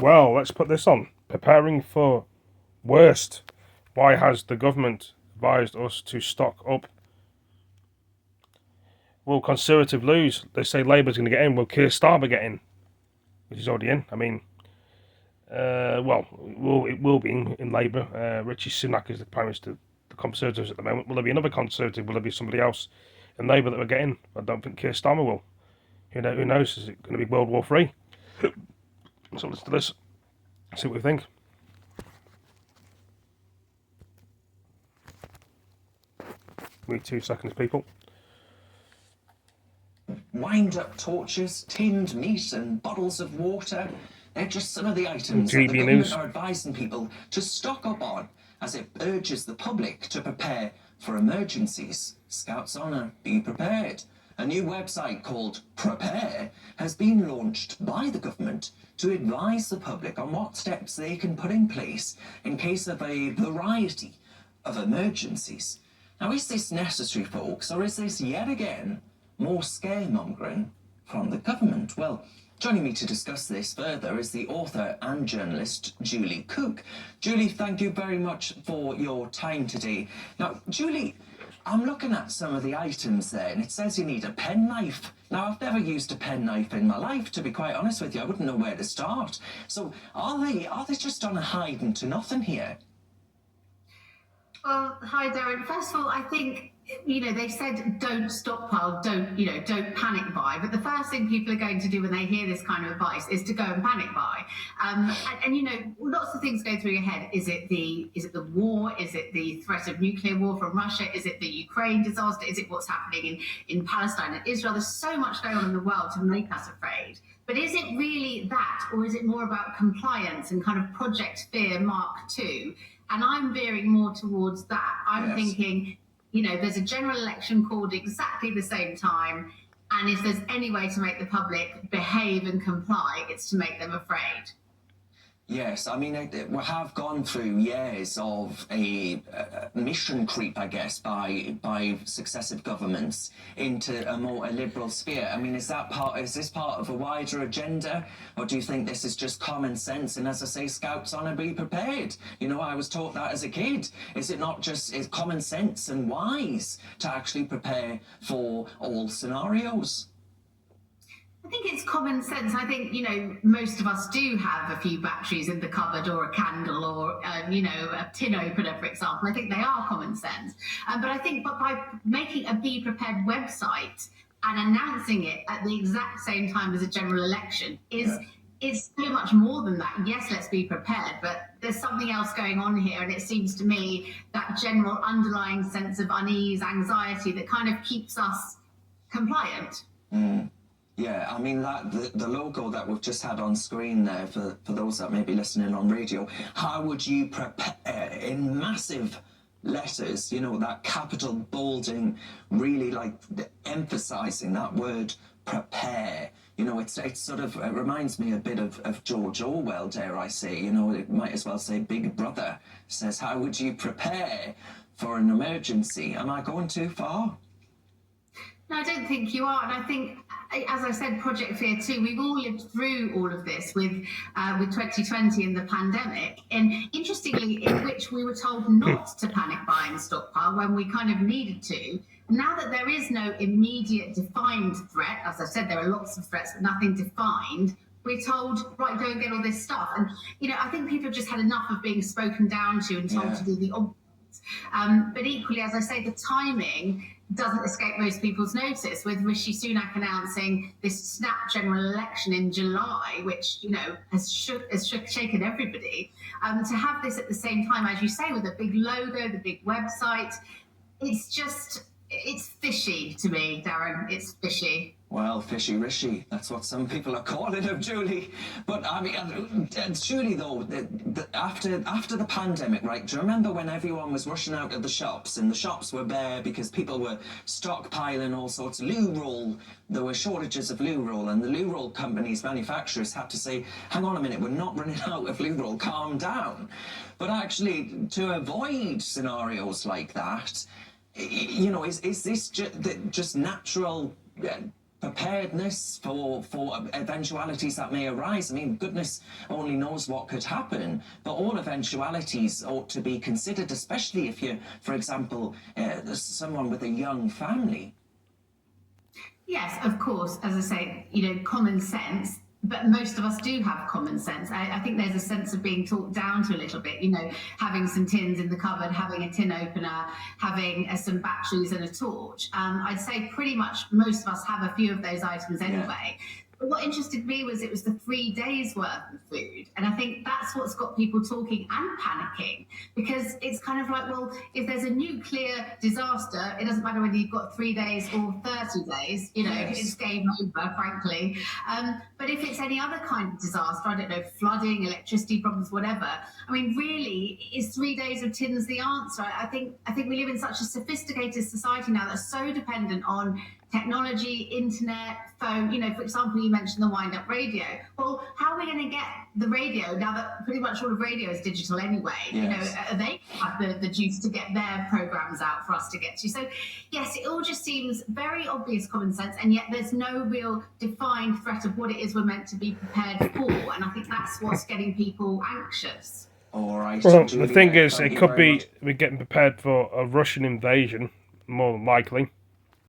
Well, let's put this on. Preparing for worst. Why has the government advised us to stock up? Will Conservative lose? They say Labour's going to get in. Will Keir Starmer get in? Which is already in. I mean, it will be in Labour. Richie Sunak is the Prime Minister, the Conservatives at the moment. Will there be another Conservative? Will there be somebody else in Labour that will get in? I don't think Keir Starmer will. Who knows? Is it going to be World War Three? So let's do this. See what we think. Give me 2 seconds, people. Wind-up torches, tinned meat and bottles of water. They're just some of the items that the GB government News are advising people to stock up on as it urges the public to prepare for emergencies. Scouts Honour, be prepared. A new website called Prepare has been launched by the government to advise the public on what steps they can put in place in case of a variety of emergencies. Now, is this necessary, folks, or is this yet again more scaremongering from the government? Well, joining me to discuss this further is the author and journalist Julie Cook. Julie, thank you very much for your time today. Now, Julie, I'm looking at some of the items there, and it says you need a penknife. Now, I've never used a penknife in my life, to be quite honest with you. I wouldn't know where to start. So, are they just on a hiding to nothing here? Well, hi, Darren. First of all, I think, they said don't stockpile, don't panic buy. But the first thing people are going to do when they hear this kind of advice is to go and panic buy. Lots of things go through your head. Is it the war? Is it the threat of nuclear war from Russia? Is it the Ukraine disaster? Is it what's happening in Palestine and Israel? There's so much going on in the world to make us afraid. But is it really that, or is it more about compliance and kind of Project Fear Mark II? And I'm veering more towards that. I'm thinking, there's a general election called exactly the same time. And if there's any way to make the public behave and comply, it's to make them afraid. Yes, I mean, we have gone through years of a mission creep, I guess, by successive governments into a more liberal sphere. I mean, is this part of a wider agenda, or do you think this is just common sense? And as I say, Scouts Honour, be prepared. I was taught that as a kid. Is it not just common sense and wise to actually prepare for all scenarios? I think it's common sense. I think, most of us do have a few batteries in the cupboard or a candle or, a tin opener, for example. I think they are common sense. But I think by making a Be Prepared website and announcing it at the exact same time as a general election is so much more than that. Yes, let's be prepared, but there's something else going on here. And it seems to me that general underlying sense of unease, anxiety that kind of keeps us compliant. Mm. Yeah, I mean, the logo that we've just had on screen there, for those that may be listening on radio, how would you prepare in massive letters, that capital bolding, really emphasizing that word prepare? It's sort of, it reminds me a bit of George Orwell, dare I say. It might as well say Big Brother says, how would you prepare for an emergency? Am I going too far? No, I don't think you are. And I think, as I said, Project Fear 2, we've all lived through all of this with 2020 and the pandemic. And interestingly, in which we were told not to panic buy and stockpile when we kind of needed to. Now that there is no immediate defined threat, as I said, there are lots of threats, but nothing defined. We're told, right, go and get all this stuff. And, I think people have just had enough of being spoken down to and told to do the obvious. But equally, as I say, the timing doesn't escape most people's notice, with Rishi Sunak announcing this snap general election in July, which, has shaken everybody. To have this at the same time, as you say, with a big logo, the big website, it's fishy to me, Darren. It's fishy. Well, fishy Rishi, that's what some people are calling him, Julie. But I mean, Julie, though, after the pandemic, right? Do you remember when everyone was rushing out of the shops and the shops were bare because people were stockpiling all sorts of loo roll? There were shortages of loo roll, and the loo roll companies, manufacturers, had to say, "Hang on a minute, we're not running out of loo roll. Calm down." But actually, to avoid scenarios like that, is this just natural preparedness for eventualities that may arise. I mean, goodness only knows what could happen, but all eventualities ought to be considered, especially if you're, for example, someone with a young family. Yes, of course. As I say, common sense. But most of us do have common sense. I think there's a sense of being talked down to a little bit, having some tins in the cupboard, having a tin opener, having some batteries and a torch. I'd say pretty much most of us have a few of those items anyway. But what interested me was it was the 3 days worth of food. And I think that's what's got people talking and panicking, because it's kind of like, well, if there's a nuclear disaster, it doesn't matter whether you've got 3 days or 30 days, Yes. It's game over, frankly. But if it's any other kind of disaster, I don't know, flooding, electricity problems, whatever, I mean, really, is 3 days of tins the answer? I think we live in such a sophisticated society now that's so dependent on technology, internet, phone. For example, you mentioned the wind-up radio. Well, how are we going to get the radio now that pretty much all of radio is digital anyway? Yes. They have the juice to get their programs out for us to get to. So, yes, it all just seems very obvious common sense, and yet there's no real defined threat of what it is we're meant to be prepared for. And I think that's what's getting people anxious. All right. Well, the Julia, thing is, thank it you could very be much. we're getting prepared for a Russian invasion, more than likely.